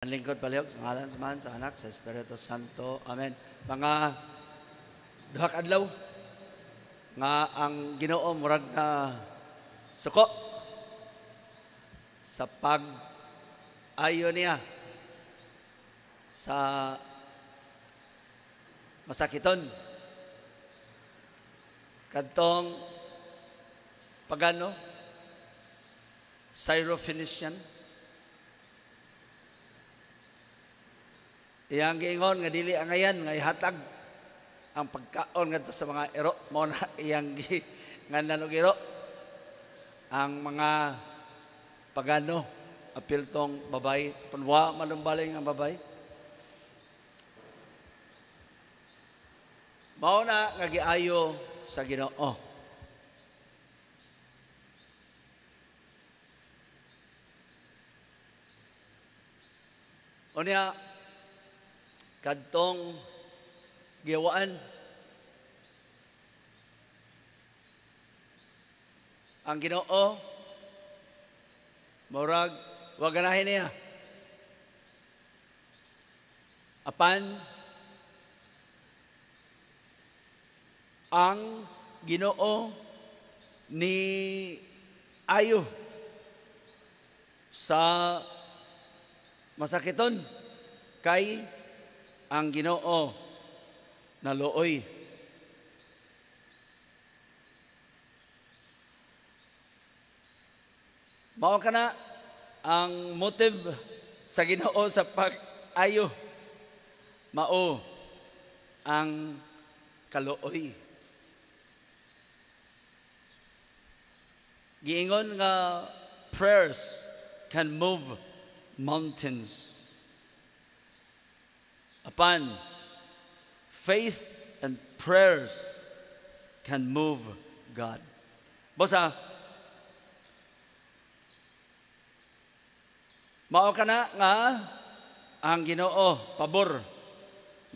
Ang lingkod palihog sa ngalan sa Man, sa Anak, sa Espiritu Santo. Amen. Mga duhak adlaw nga ang Ginoo murag na suko sa pag-ayo niya sa masakiton kadtong pagano Syrophoenician. Iyang giingon nga dili angayan nga ihatag ang pagkaon ngadto sa mga ero mo na iyang nganlan og ero ang mga pagano apil tong babay punwa malumbalay nga babay mao na nga giayo sa Ginoo. Unya kadtong giwaan ang Ginoo murag wa ganahin niya apan ang Ginoo ni ayo sa masakiton kay ang Ginoo naluoy. Mao kana ang motive sa Ginoo sa pag-ayo mao ang kaluoy. Giingon nga prayers can move mountains. Upon faith and prayers can move God. Bosa, mao kana nga ang Ginoo pabor.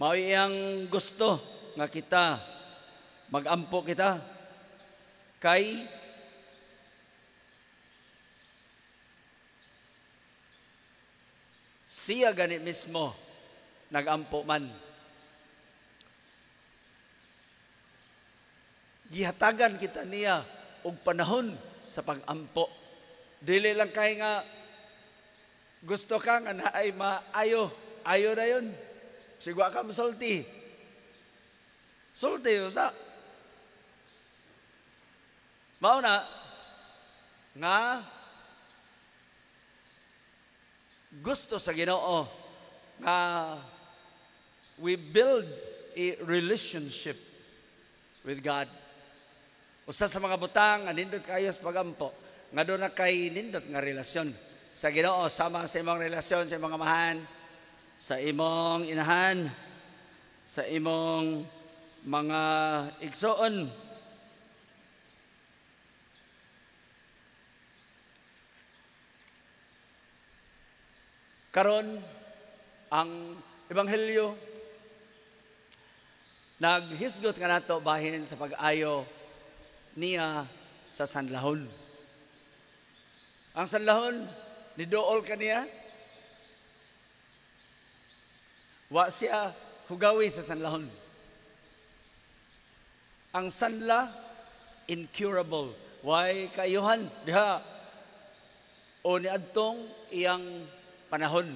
Mao iyang gusto nga kita magampo kita kay siya gani mismo nagampo man. Gihatagan kita niya og panahon sa pagampo. Dili lang kay nga gusto ka nga naay maayo, ayo na yun. Sigwa ka masulti. Sulti sa mao na nga gusto sa Ginoo nga we build a relationship with God. Usa sa mga butang nga nindot kayo sa pagampo, nga doon na kay nindot nga relasyon sa Ginoo, sama sa imong relasyon sa imong amahan, sa imong inahan, sa imong mga igsoon. Karon ang Ebanghelyo naghisgot nga nato bahin sa pag-ayo niya sa sanlahon. Ang sanlahon niduol kaniya wa siya hugawi sa sanlahon. Ang sanla incurable. Why kayuhan diha o niadtong iyang panahon.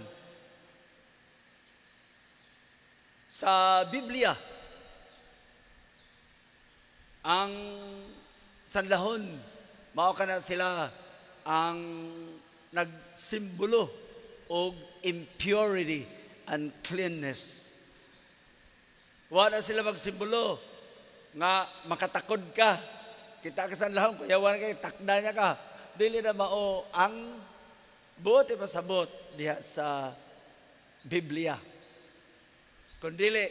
Sa Biblia, ang sanlahon, mao kana sila ang nagsimbolo og impurity and cleanness. Wala sila magsimbolo nga makatakod ka. Kita ka sanlahon, kuyawan ka, takda niya ka. Dili na mao ang buot ipasabot diha sa Biblia. Kundili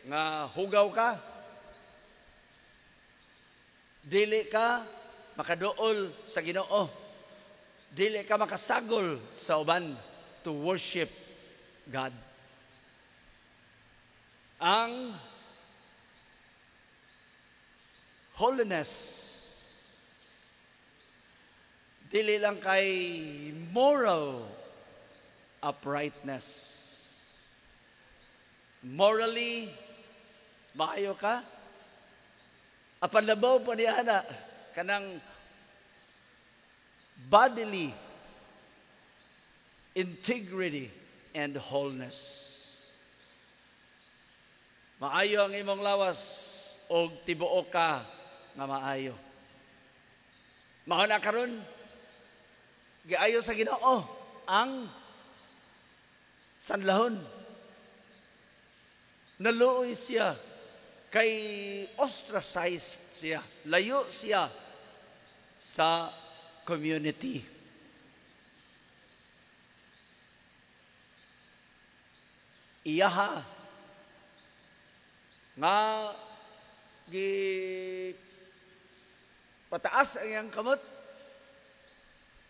nga hugaw ka, dili ka makaduol sa Ginoo, dili ka makasagol sa uban to worship God. Ang holiness dili lang kay moral uprightness. Morally, maayo ka. Apan labaw pa niya na, kanang bodily integrity and wholeness. Maayo ang imong lawas o tibuo ka nga maayo. Mao na karon giayo sa Ginoo ang sanlahon. Naluoy siya kay ostracized siya, layo siya sa community. Iyaha nga pataas ang iyang kamot,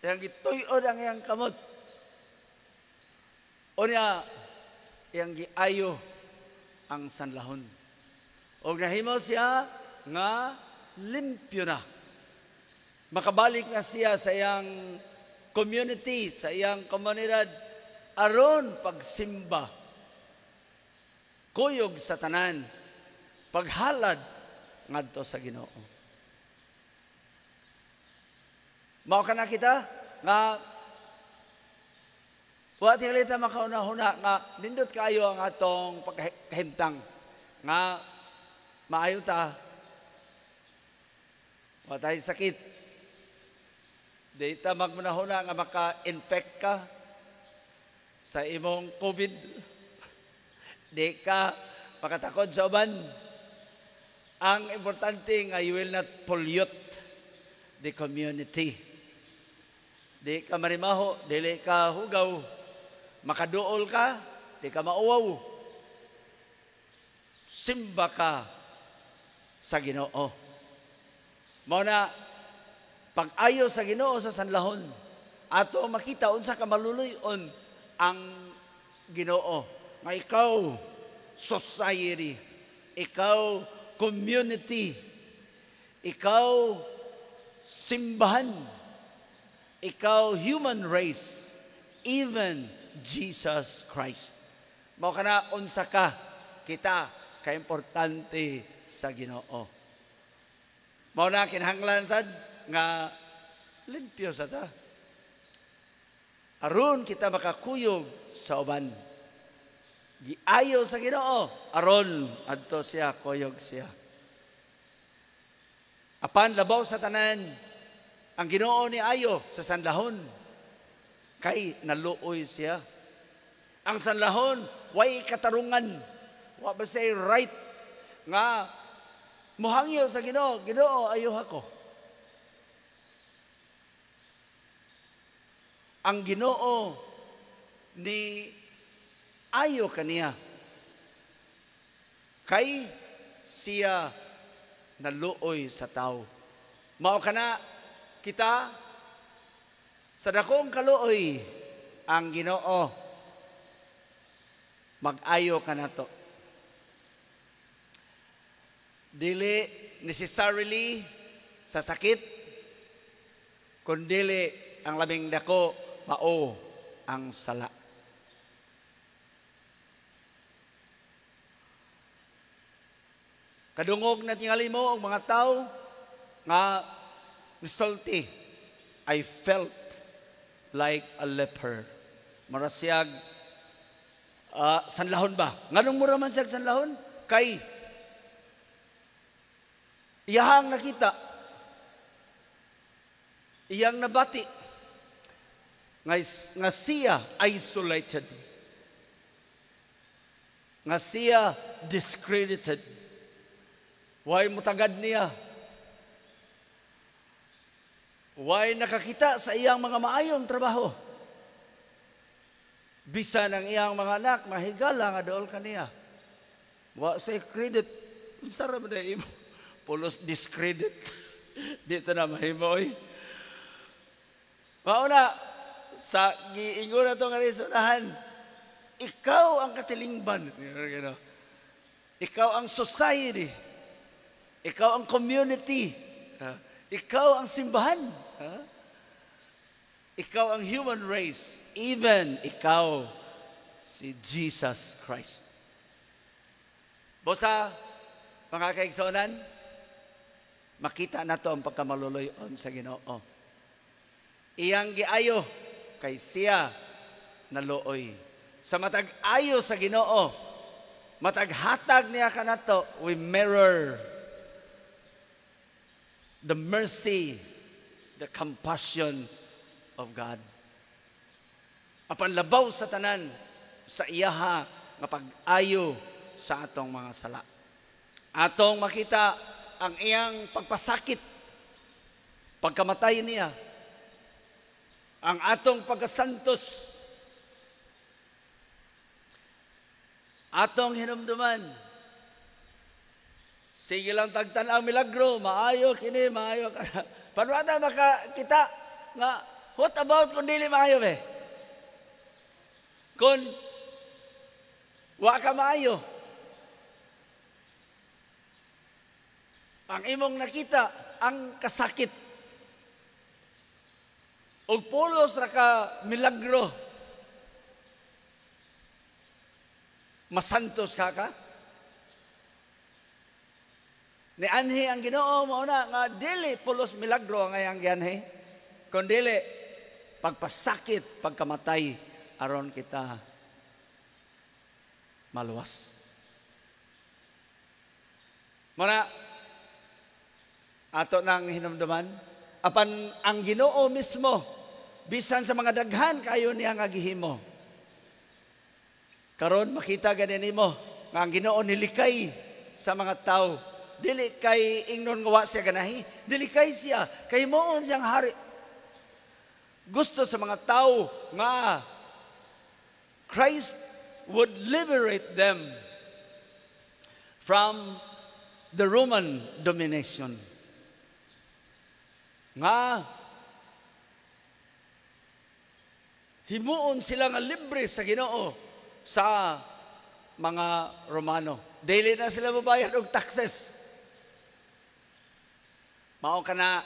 yang gituyod ang iyang kamot, o niya yang giayo ang sanlahon. O nahimo siya nga limpyo na. Makabalik na siya sa iyang community, sa iyang komunidad, aron pagsimba, kuyog sa tanan, paghalad ngadto sa Ginoo. Mao kana kita nga wa tingalita makauna-huna nga nindot kayo ang atong pagkahimtang nga maayo ta, wa tayo sakit, di ta magmunahuna nga maka-infect ka sa imong COVID, di ka makatakod sa uban. Ang importante nga you will not pollute the community. Di ka marimaho, dili ka hugaw, makaduol ka, di ka mauwaw. Simba ka sa Ginoo. Mao na pag-ayo sa Ginoo sa sanlahon, ato makita unsa ka maluluyon ang Ginoo. Nga ikaw society, ikaw community, ikaw simbahan, ikaw human race, even Jesus Christ. Mao kana unsa ka kita ka-importante sa Ginoo. Mao na kinahanglan sad nga limpyo sa ta, aron kita makakuyog sa uban. Giayo sa Ginoo aron adto siya kuyog siya. Apan labaw sa tanan ang Ginoo ni ayo sa sanlahon kay naluoy siya. Ang sanlahon way katarungan, wa ba say right nga mohangyo sa Ginoo, Ginoo ayo ako. Ang Ginoo ni ayo kaniya kay siya naluoy sa tao. Mao kana kita sa dakong kaluoy ang Ginoo mag-ayo kanato. Dili necessarily sa sakit, kundili ang labing dako mao ang sala. Kadungog na tingali mo ang mga tao nga misulti. I felt like a leper. Marasyag sanlahon ba? Nganong mura man siya sanlahon? Kay iyahang nakita, iyang nabati nga siya isolated, nga siya discredited. Why mutagad niya? Why nakakita sa iyang mga maayong trabaho? Bisan ang iyang mga anak, mahigala nga dool kaniya. Wa say credit. Unsara man day imo? Pulos discredit. Dito na mahimoy. Mauna, sa giingon na itong alisunahan, ikaw ang katilingban. Ikaw ang society. Ikaw ang community. Ikaw ang simbahan. ikaw ang human race, even ikaw si Jesus Christ. Bosa, mga kaigsonan, makita na to ang pagkamaluluyon sa Ginoo. Iyang giayo kay siya naluoy. Sa matag ayo sa Ginoo, matag hatag niya kanato, we mirror the mercy, the compassion of God. Apan labaw sa tanan sa iyaha nga pag-ayo sa atong mga sala. Atong makita ang iyang pagpasakit, pagkamatay niya, ang atong pagkasantos, atong hinumduman. Sige lang tagtanaw milagro, maayo kini, maayo ka. Paano na makakita nga, what about kung dili maayo be? Kung wa ka maayo, ang imong nakita, ang kasakit, o pulos ra ka milagro, masantos ka ka? Ni anhi ang Ginoo mo na nga dili pulos milagro nga yang gianhi, kundi pagpasakit, pagkamatay aron kita maluwas. Muna ato nang hinumduman apan ang Ginoo mismo bisan sa mga daghan kayo niya nga gihimo. Karon makita gani nimo nga ang Ginoo nilikay sa mga tao. Dili kay ingnon nga wa siya ganahi, dili kay siya kay moon siyang hari. Gusto sa mga tao nga Christ would liberate them from the Roman domination. Nga himuon sila nga libre sa Ginoo sa mga Romano. Dili na sila mabayad og taxes. Mao kana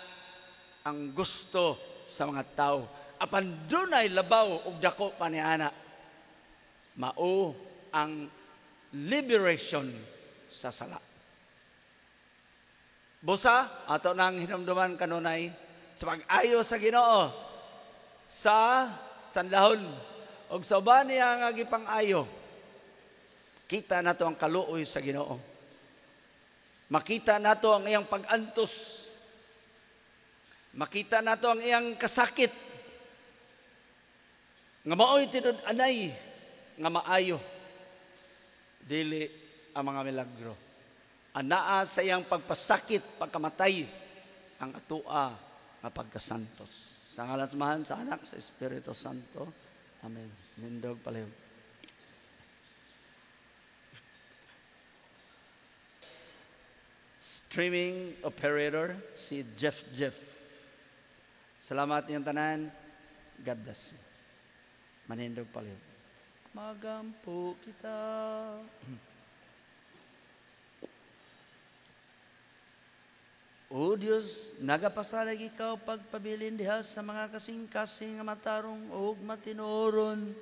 ang gusto sa mga tao. Apan dunay labaw ug dako paniana. Mao ang liberation sa sala. Busa ato nang hinumduman kanunay sa pag-ayo sa Ginoo sa sanlahon og sa uban niya nga gipang-ayo. Kita nato ang kaluoy sa Ginoo. Makita nato ang iyang pag-antos. Makita nato ang iyang kasakit. Nga mao'y tinud-anay nga maayo. Dili ang mga milagro. Anaa sa iyang pagpasakit, pagkamatay, ang atua nga pagkasantos. Sa ngalan samahan sa Anak, sa Espiritu Santo. Amen. Nindog palayo. Streaming operator, si Jeff. Salamat niyong tanan. God bless you. Manindog palayo. Magampo kita. O Diyos, nagapasalag ikaw pagpabilin diha sa mga kasing-kasing nga matarong o matinuron.